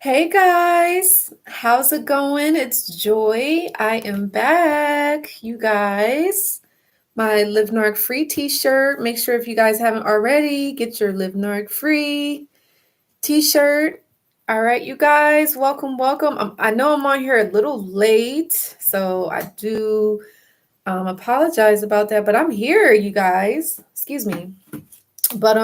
Hey guys, how's it going? It's Joy. I am back, you guys. My Live Narc Free t-shirt. Make sure if you guys haven't already, get your Live Narc Free t-shirt. All right, you guys, welcome, welcome. I know I'm on here a little late, so I do apologize about that, but I'm here, you guys. Excuse me. But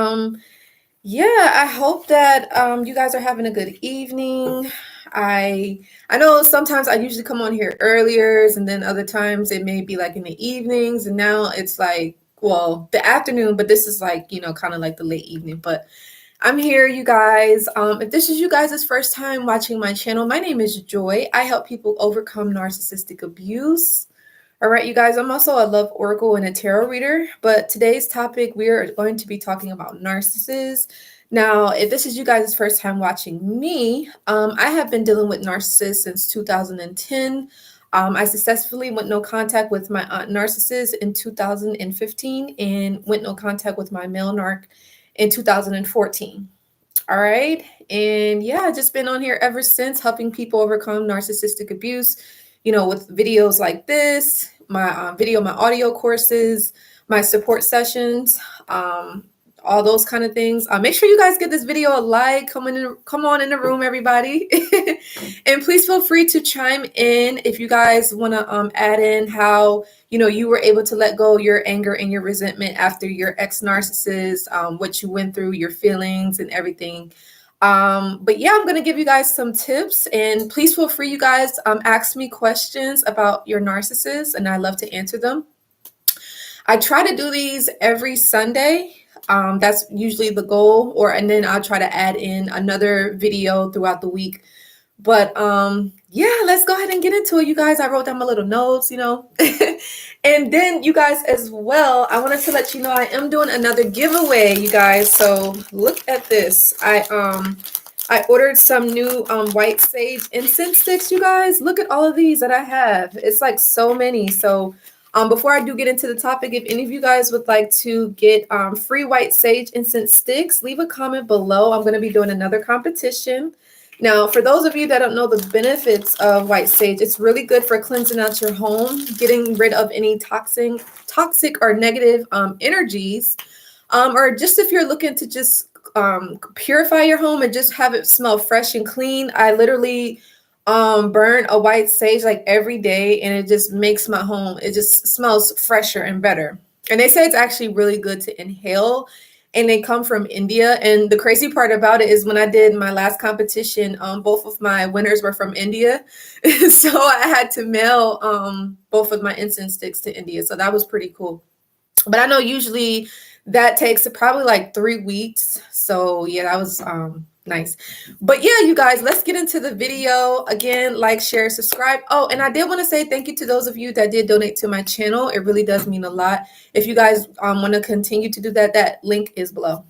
yeah, I hope that you guys are having a good evening. I know sometimes I usually come on here earlier, and then other times it may be like in the evenings, and now it's like, well, the afternoon, but this is like, kind of like the late evening. But I'm here, you guys. If this is you guys' first time watching my channel, my name is Joy. I help people overcome narcissistic abuse. All right, you guys, I'm also a love oracle and a tarot reader, but today's topic, we are going to be talking about narcissists. Now, if this is you guys' first time watching me, I have been dealing with narcissists since 2010. I successfully went no contact with my aunt narcissist in 2015 and went no contact with my male narc in 2014. All right. And yeah, I've just been on here ever since helping people overcome narcissistic abuse, with videos like this, my my audio courses, my support sessions, all those kind of things. Make sure you guys give this video a like. Come on in the room, everybody. And please feel free to chime in if you guys want to add in how you were able to let go your anger and your resentment after your ex-narcissist, what you went through, your feelings and everything. But yeah, I'm going to give you guys some tips, and please feel free, you guys, ask me questions about your narcissist, and I love to answer them. I try to do these every Sunday. That's usually the goal, and then I'll try to add in another video throughout the week. But yeah, let's go ahead and get into it, you guys. I wrote down my little notes, And then you guys as well, I wanted to let you know I am doing another giveaway, you guys. So look at this. I ordered some new white sage incense sticks, you guys. Look at all of these that I have. It's like so many. So before I do get into the topic, if any of you guys would like to get free white sage incense sticks, leave a comment below. I'm going to be doing another competition. Now, for those of you that don't know the benefits of white sage, it's really good for cleansing out your home, getting rid of any toxic or negative energies, or just if you're looking to just purify your home and just have it smell fresh and clean. I literally burn a white sage like every day, and it just makes my home, it just smells fresher and better. And they say it's actually really good to inhale, and they come from India. And the crazy part about it is when I did my last competition, both of my winners were from India. So I had to mail both of my incense sticks to India. So that was pretty cool. But I know usually that takes probably like 3 weeks. So yeah, that was nice. But yeah, you guys, let's get into the video. Again, like, share, subscribe. Oh, and I did want to say thank you to those of you that did donate to my channel. It really does mean a lot. If you guys want to continue to do that, that link is below.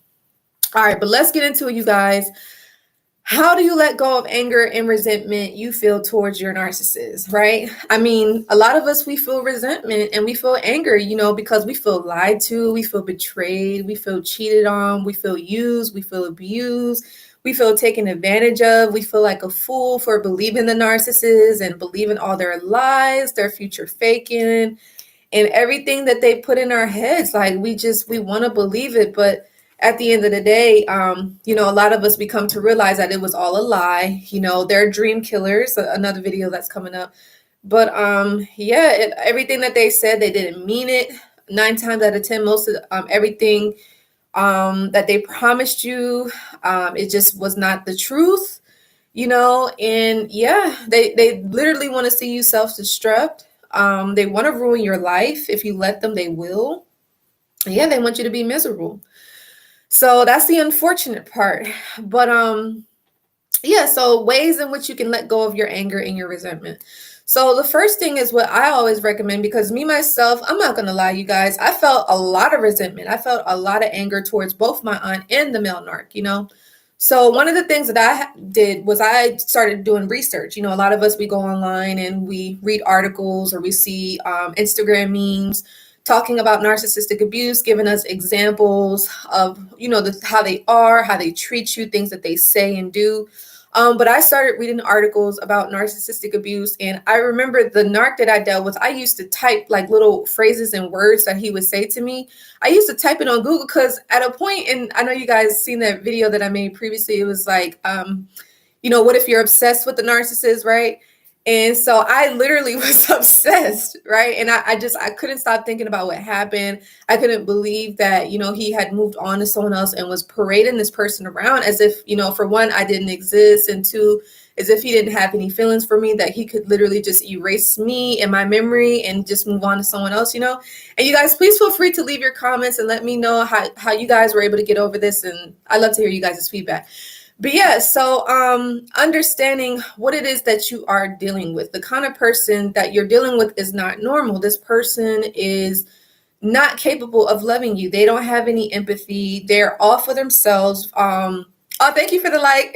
All right, but let's get into it, you guys. How do you let go of anger and resentment you feel towards your narcissist, right? I mean, a lot of us, we feel resentment and we feel anger, because we feel lied to, we feel betrayed, we feel cheated on, we feel used, we feel abused, we feel taken advantage of, we feel like a fool for believing the narcissist and believing all their lies, their future faking, and everything that they put in our heads. Like we want to believe it, but at the end of the day, a lot of us become to realize that it was all a lie. They're dream killers, another video that's coming up. But yeah, everything that they said, they didn't mean it. 9 times out of 10, most of everything that they promised you, it just was not the truth, and yeah, they literally want to see you self-destruct. They want to ruin your life. If you let them, they will. Yeah, they want you to be miserable. So that's the unfortunate part. But yeah, so ways in which you can let go of your anger and your resentment. So the first thing is what I always recommend, because me, myself, I'm not going to lie, you guys, I felt a lot of resentment. I felt a lot of anger towards both my aunt and the male narc, So one of the things that I did was I started doing research. A lot of us, we go online and we read articles or we see Instagram memes talking about narcissistic abuse, giving us examples of, how they are, how they treat you, things that they say and do. But I started reading articles about narcissistic abuse, and I remember the narc that I dealt with, I used to type like little phrases and words that he would say to me. I used to type it on Google because at a point, and I know you guys seen that video that I made previously, it was like, what if you're obsessed with the narcissist, right? And so I literally was obsessed, right? And I couldn't stop thinking about what happened. I couldn't believe that, he had moved on to someone else and was parading this person around as if, for one, I didn't exist, and two, as if he didn't have any feelings for me, that he could literally just erase me and my memory and just move on to someone else. And you guys, please feel free to leave your comments and let me know how you guys were able to get over this. And I'd love to hear you guys' feedback. But yeah, so understanding what it is that you are dealing with. The kind of person that you're dealing with is not normal. This person is not capable of loving you. They don't have any empathy. They're all for themselves. Oh, thank you for the like.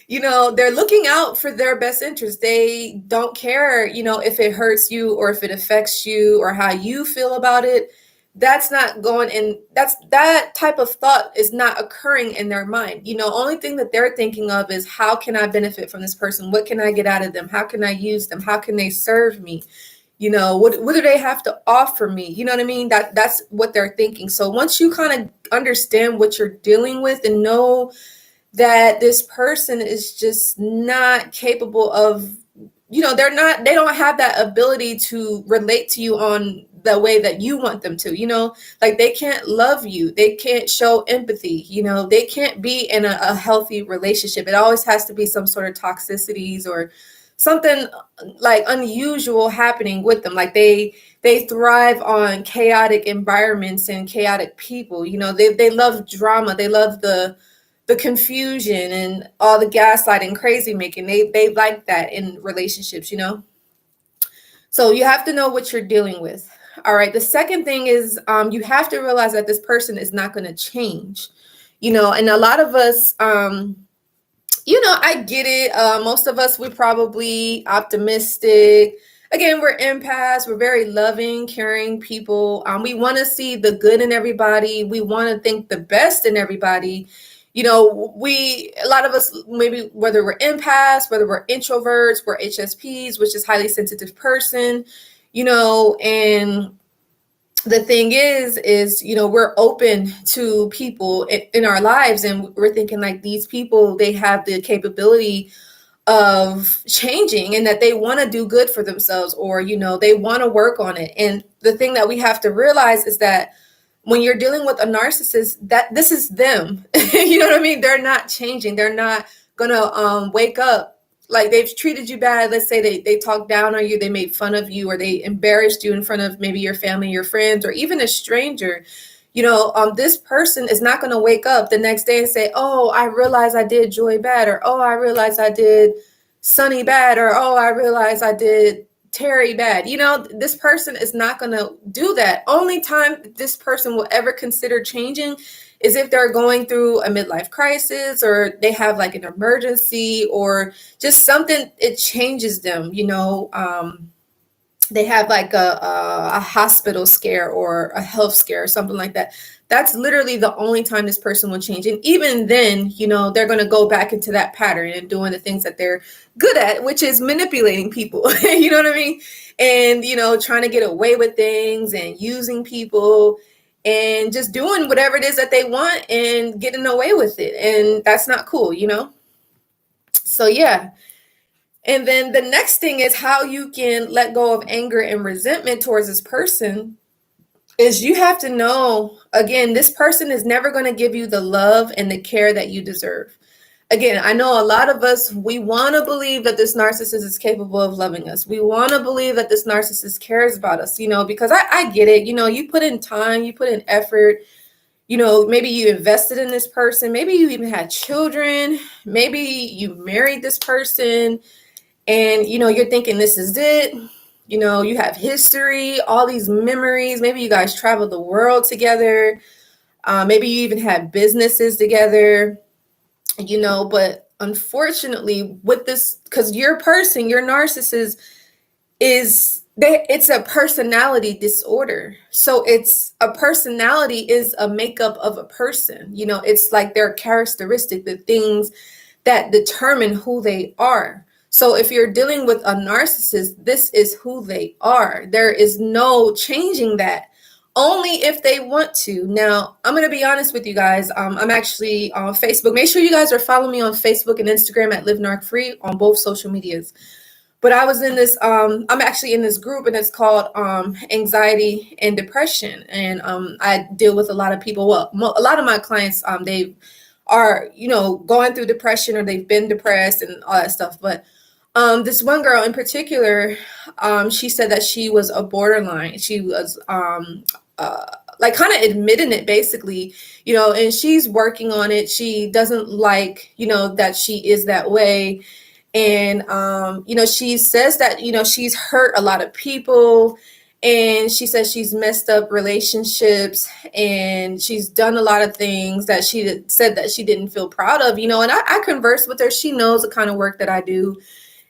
They're looking out for their best interest. They don't care, if it hurts you or if it affects you or how you feel about it. That's not going in. That type of thought is not occurring in their mind. Only thing that they're thinking of is, how can I benefit from this person? What can I get out of them? How can I use them? How can they serve me? What do they have to offer me? You know what I mean? That's what they're thinking. So once you kind of understand what you're dealing with and know that this person is just not capable of, they don't have that ability to relate to you on the way that you want them to, like they can't love you. They can't show empathy. They can't be in a healthy relationship. It always has to be some sort of toxicities or something like unusual happening with them. Like they thrive on chaotic environments and chaotic people. They love drama. They love the confusion and all the gaslighting, crazy making. They like that in relationships. So you have to know what you're dealing with. All right. The second thing is you have to realize that this person is not going to change, and a lot of us, I get it. Most of us, we're probably optimistic. Again, we're empaths. We're very loving, caring people. We want to see the good in everybody. We want to think the best in everybody. A lot of us, maybe whether we're empaths, whether we're introverts, we're HSPs, which is highly sensitive person, and the thing is, we're open to people in our lives, and we're thinking like these people, they have the capability of changing and that they want to do good for themselves, or, they want to work on it. And the thing that we have to realize is that when you're dealing with a narcissist, that this is them. You know what I mean? They're not changing. They're not gonna wake up. Like they've treated you bad. Let's say they talked down on you, they made fun of you, or they embarrassed you in front of maybe your family, your friends, or even a stranger. This person is not going to wake up the next day and say, oh, I realized I did Joy bad, or oh, I realized I did Sunny bad, or oh, I realized I did Terry bad. This person is not going to do that. Only time this person will ever consider changing is if they're going through a midlife crisis, or they have like an emergency, or just something, it changes them. They have like a hospital scare or a health scare or something like that. That's literally the only time this person will change. And even then, they're going to go back into that pattern and doing the things that they're good at, which is manipulating people. You know what I mean? And, trying to get away with things and using people and just doing whatever it is that they want and getting away with it. And that's not cool, So, yeah. And then the next thing is how you can let go of anger and resentment towards this person is you have to know, again, this person is never going to give you the love and the care that you deserve. Again, I know a lot of us, we want to believe that this narcissist is capable of loving us. We want to believe that this narcissist cares about us, because I get it. You put in time, you put in effort, maybe you invested in this person. Maybe you even had children. Maybe you married this person. And, you're thinking this is it. You have history, all these memories. Maybe you guys traveled the world together. Maybe you even had businesses together, but unfortunately with this, because your person, your narcissist it's a personality disorder. So it's a personality is a makeup of a person. It's like their characteristic, the things that determine who they are. So if you're dealing with a narcissist, this is who they are. There is no changing that, only if they want to. Now, I'm going to be honest with you guys. I'm actually on Facebook. Make sure you guys are following me on Facebook and Instagram at Live Narc Free on both social medias. But I was in this, I'm actually in this group, and it's called anxiety and depression. And I deal with a lot of people. Well, a lot of my clients, they are, going through depression, or they've been depressed and all that stuff. But this one girl in particular, she said that she was a borderline. She was like kind of admitting it, basically, and she's working on it. She doesn't like, that she is that way. And, she says that, she's hurt a lot of people, and she says she's messed up relationships, and she's done a lot of things that she said that she didn't feel proud of, and I converse with her. She knows the kind of work that I do.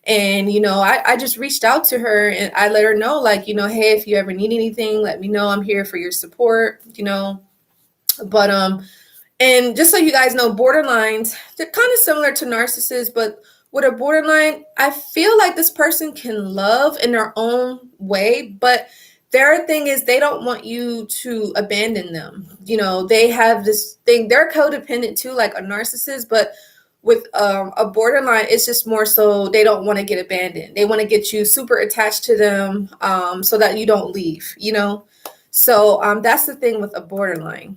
And, I just reached out to her, and I let her know, like, hey, if you ever need anything, let me know. I'm here for your support, but, and just so you guys know, borderlines, they're kind of similar to narcissists, but with a borderline, I feel like this person can love in their own way, but their thing is they don't want you to abandon them. They have this thing, they're codependent too, like a narcissist, but with a borderline, it's just more so they don't want to get abandoned. They want to get you super attached to them, so that you don't leave, So that's the thing with a borderline.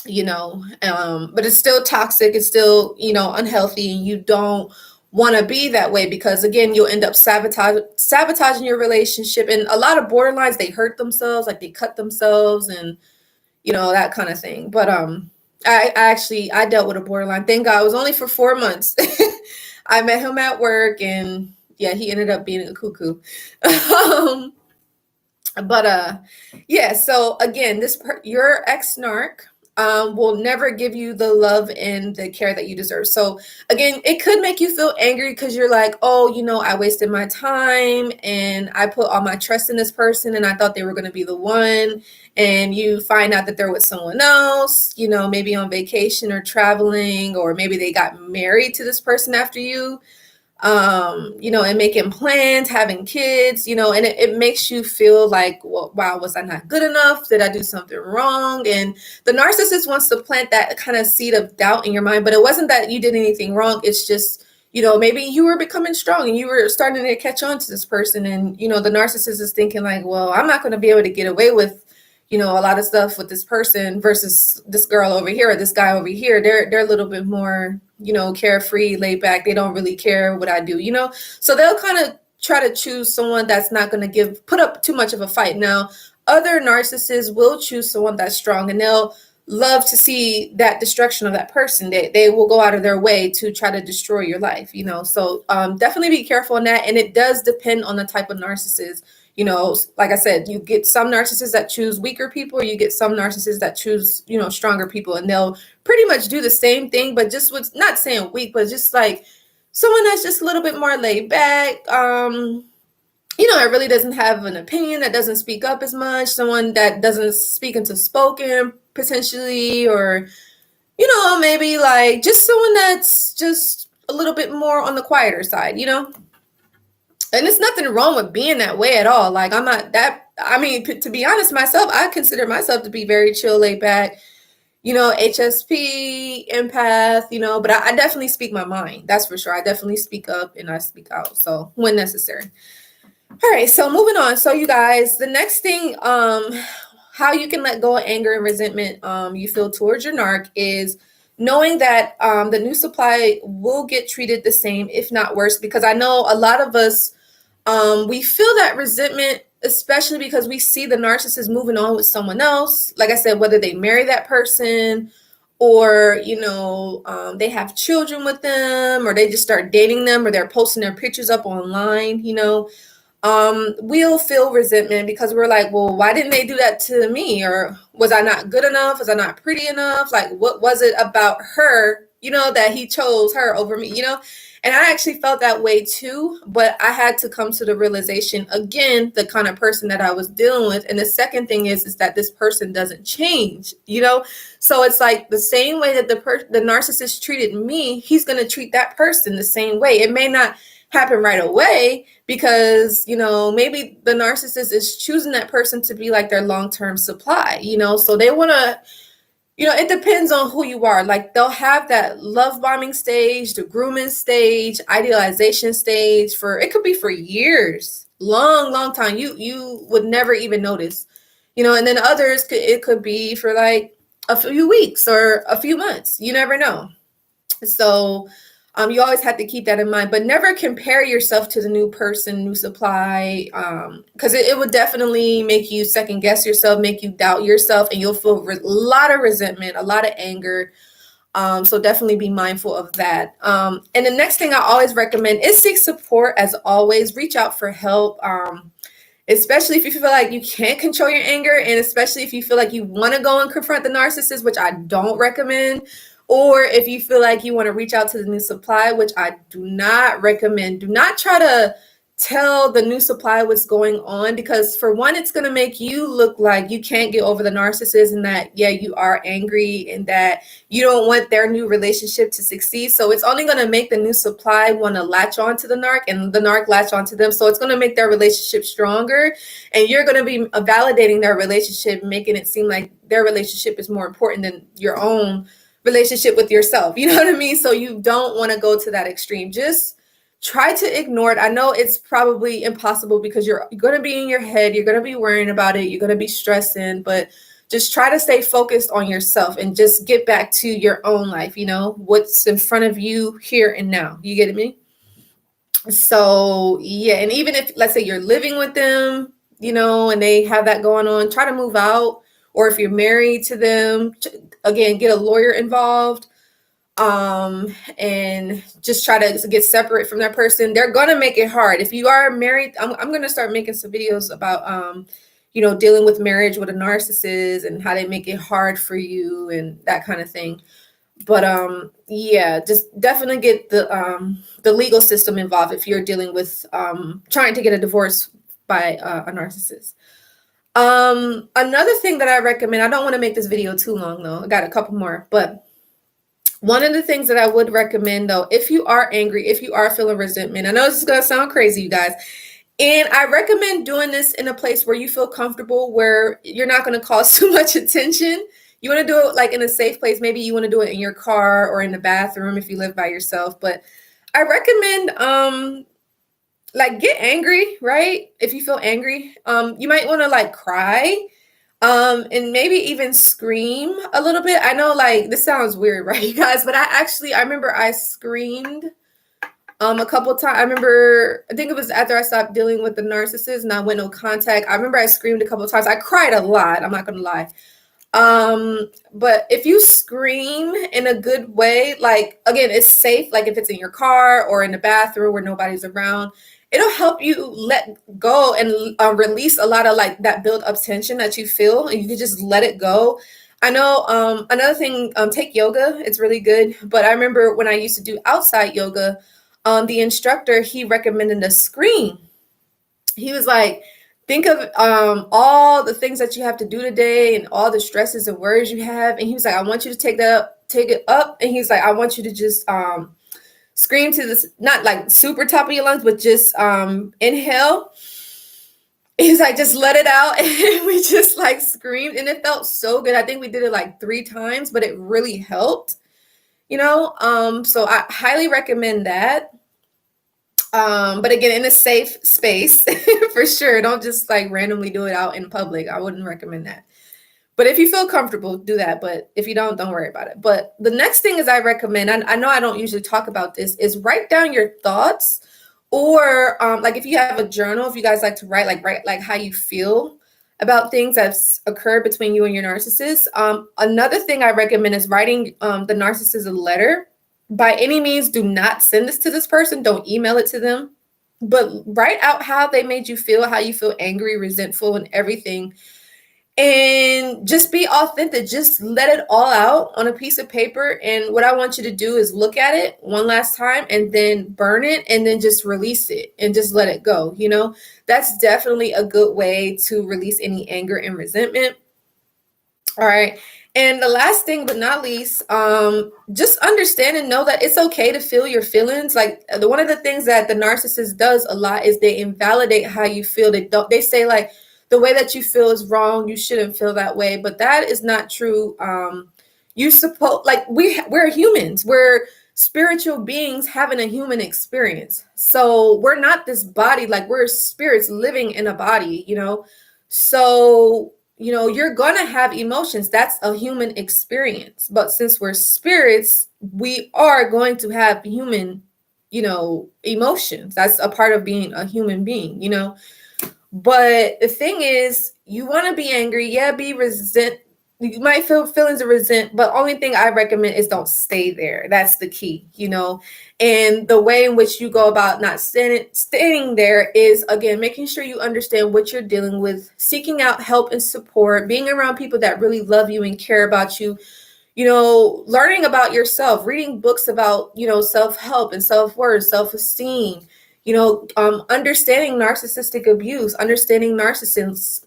But it's still toxic. It's still, unhealthy. And you don't want to be that way, because again, you'll end up sabotaging your relationship. And a lot of borderlines, they hurt themselves, like they cut themselves and, that kind of thing. But, I dealt with a borderline. Thank God it was only for 4 months. I met him at work, and yeah, he ended up being a cuckoo. Yeah, so again, your ex-narc will never give you the love and the care that you deserve. So again, it could make you feel angry because you're like, oh, I wasted my time and I put all my trust in this person and I thought they were going to be the one. And you find out that they're with someone else, maybe on vacation or traveling, or maybe they got married to this person after you. And making plans, having kids, and it makes you feel like, well, wow, was I not good enough? Did I do something wrong? And the narcissist wants to plant that kind of seed of doubt in your mind, but it wasn't that you did anything wrong. It's just, maybe you were becoming strong and you were starting to catch on to this person. And, the narcissist is thinking like, well, I'm not going to be able to get away with, a lot of stuff with this person versus this girl over here or this guy over here. They're a little bit more, carefree, laid back. They don't really care what I do, so they'll kind of try to choose someone that's not going to put up too much of a fight. Now, other narcissists will choose someone that's strong, and they'll love to see that destruction of that person. They will go out of their way to try to destroy your life, so definitely be careful on that. And it does depend on the type of narcissist. Like I said, you get some narcissists that choose weaker people, or you get some narcissists that choose, stronger people, and they'll pretty much do the same thing, but just with, not saying weak, but just like someone that's just a little bit more laid back, it really doesn't have an opinion, that doesn't speak up as much, someone that doesn't speak into spoken potentially, or, maybe like just someone that's just a little bit more on the quieter side, And it's nothing wrong with being that way at all. Like, I'm not that, to be honest, myself, I consider myself to be very chill, laid back, HSP, empath, but I definitely speak my mind. That's for sure. I definitely speak up and I speak out. So when necessary. All right. So moving on. So you guys, the next thing, how you can let go of anger and resentment you feel towards your narc is knowing that the new supply will get treated the same, if not worse, because I know a lot of us, we feel that resentment, especially because we see the narcissist moving on with someone else. Like I said, whether they marry that person or, they have children with them, or they just start dating them, or they're posting their pictures up online, we'll feel resentment because we're like, well, why didn't they do that to me? Or was I not good enough? Was I not pretty enough? Like, what was it about her, that he chose her over me, And I actually felt that way too, but I had to come to the realization, again, the kind of person that I was dealing with. And the second thing is that this person doesn't change, So it's like the same way that the narcissist treated me, he's going to treat that person the same way. It may not happen right away because, maybe the narcissist is choosing that person to be like their long-term supply, so they want to, it depends on who you are. Like they'll have that love bombing stage, the grooming stage, idealization stage it could be for years, long time. You would never even notice, and then others it could be for like a few weeks or a few months. You never know. So you always have to keep that in mind, but never compare yourself to the new person, new supply, because it would definitely make you second guess yourself, make you doubt yourself, and you'll feel a lot of resentment, a lot of anger. So definitely be mindful of that. And the next thing I always recommend is seek support. As always, reach out for help. Especially if you feel like you can't control your anger, and especially if you feel like you want to go and confront the narcissist, which I don't recommend, or if you feel like you want to reach out to the new supply, which I do not recommend. Do not try to tell the new supply what's going on, because for one, it's going to make you look like you can't get over the narcissist, and that, yeah, you are angry and that you don't want their new relationship to succeed. So it's only going to make the new supply want to latch on to the narc, and the narc latch onto them. So it's going to make their relationship stronger, and you're going to be validating their relationship, making it seem like their relationship is more important than your own relationship with yourself. You know what I mean? So you don't want to go to that extreme. Just try to ignore it. I know it's probably impossible because you're going to be in your head. You're going to be worrying about it. You're going to be stressing, but just try to stay focused on yourself and just get back to your own life, what's in front of you here and now. You get me? So, yeah. And even if, let's say you're living with them, and they have that going on, try to move out. Or if you're married to them, again, get a lawyer involved. And just try to get separate from that person. They're going to make it hard. If you are married, I'm going to start making some videos about, dealing with marriage with a narcissist and how they make it hard for you and that kind of thing. But, yeah, just definitely get the legal system involved if you're dealing with, trying to get a divorce by a narcissist. Another thing that I recommend, I don't want to make this video too long though. I got a couple more, but one of the things that I would recommend though, if you are angry, if you are feeling resentment, I know this is going to sound crazy, you guys, and I recommend doing this in a place where you feel comfortable, where you're not going to cause too much attention. You want to do it like in a safe place. Maybe you want to do it in your car or in the bathroom if you live by yourself. But I recommend, like, get angry, right? If you feel angry, you might want to like cry. And maybe even scream a little bit. I know, like, this sounds weird, right, you guys? But I remember I screamed a couple times. I think it was after I stopped dealing with the narcissist and I went no contact. I remember I screamed a couple of times. I cried a lot. I'm not gonna lie. But if you scream in a good way, like, again, it's safe. Like if it's in your car or in the bathroom where nobody's around, it'll help you let go and release a lot of like that build up tension that you feel, and you can just let it go. I know another thing, take yoga. It's really good. But I remember when I used to do outside yoga, the instructor, he recommended a scream. He was like, think of all the things that you have to do today and all the stresses and worries you have. And he was like, I want you to take it up. And he's like, I want you to just scream to this, not like super top of your lungs, but just inhale. He's like, just let it out. And we just like screamed, and it felt so good. I think we did it like 3 times, but it really helped, so I highly recommend that. But again, in a safe space for sure. Don't just like randomly do it out in public. I wouldn't recommend that. But if you feel comfortable, do that. But if you don't worry about it. But the next thing is I recommend, I know I don't usually talk about this, is write down your thoughts, or like if you have a journal, if you guys like to write like how you feel about things that's occurred between you and your narcissist. Another thing I recommend is writing the narcissist a letter. By any means, do not send this to this person. Don't email it to them. but write out how they made you feel, how you feel angry, resentful, and everything. And just be authentic. Just let it all out on a piece of paper. And what I want you to do is look at it one last time and then burn it and then just release it and just let it go. That's definitely a good way to release any anger and resentment. All right. And the last thing but not least, just understand and know that it's okay to feel your feelings. Like one of the things that the narcissist does a lot is they invalidate how you feel. They say like the way that you feel is wrong. You shouldn't feel that way, but that is not true. We're humans. We're spiritual beings having a human experience. So we're not this body, like we're spirits living in a body. So you're going to have emotions. That's a human experience. But since we're spirits, we are going to have human, emotions. That's a part of being a human being. But the thing is, you want to be angry. Yeah, be resent. You might feel feelings of resent, but only thing I recommend is don't stay there. That's the key, And the way in which you go about not staying there is, again, making sure you understand what you're dealing with, seeking out help and support, being around people that really love you and care about you, learning about yourself, reading books about, self-help and self-worth, self-esteem, understanding narcissistic abuse, understanding narcissists,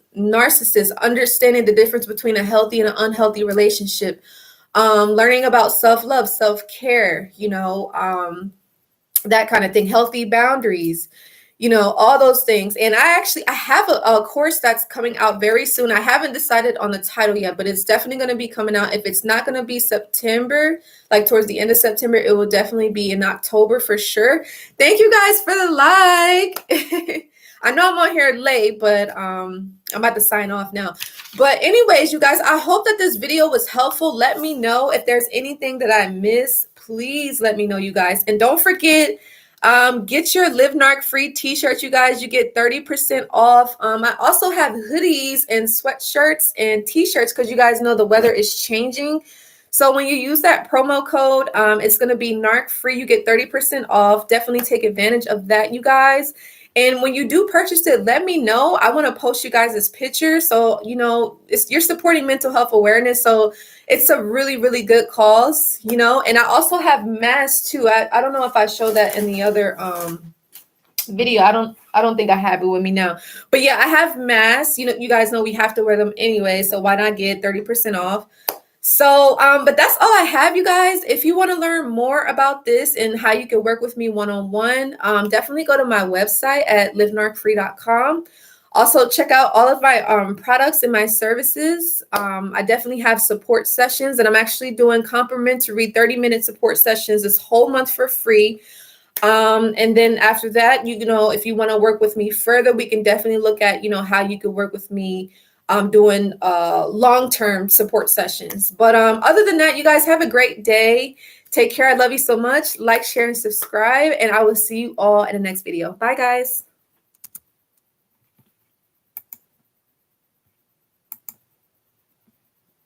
understanding the difference between a healthy and an unhealthy relationship, learning about self-love, self-care, that kind of thing, healthy boundaries, all those things. And I have a course that's coming out very soon. I haven't decided on the title yet, but it's definitely going to be coming out. If it's not going to be September, like towards the end of September, it will definitely be in October for sure. Thank you guys for the like. I know I'm on here late, but I'm about to sign off now. But anyways, you guys, I hope that this video was helpful. Let me know if there's anything that I missed. Please let me know, you guys. And don't forget, get your Live Narc free t-shirts, you guys. You get 30% off. I also have hoodies and sweatshirts and t-shirts because you guys know the weather is changing. So when you use that promo code, it's going to be Narc free. You get 30% off. Definitely take advantage of that, you guys. And when you do purchase it, let me know. I want to post you guys this picture. So, you're supporting mental health awareness. So it's a really, really good cause, And I also have masks too. I don't know if I showed that in the other video. I don't think I have it with me now. But yeah, I have masks. You guys know we have to wear them anyway. So why not get 30% off? So, but that's all I have, you guys. If you want to learn more about this and how you can work with me one-on-one, definitely go to my website at livenarcfree.com. Also, check out all of my products and my services. I definitely have support sessions, and I'm actually doing complimentary 30-minute support sessions this whole month for free. And then after that, if you want to work with me further, we can definitely look at, how you can work with me doing long-term support sessions. But other than that, you guys have a great day. Take care. I love you so much. Like, share, and subscribe. And I will see you all in the next video. Bye, guys.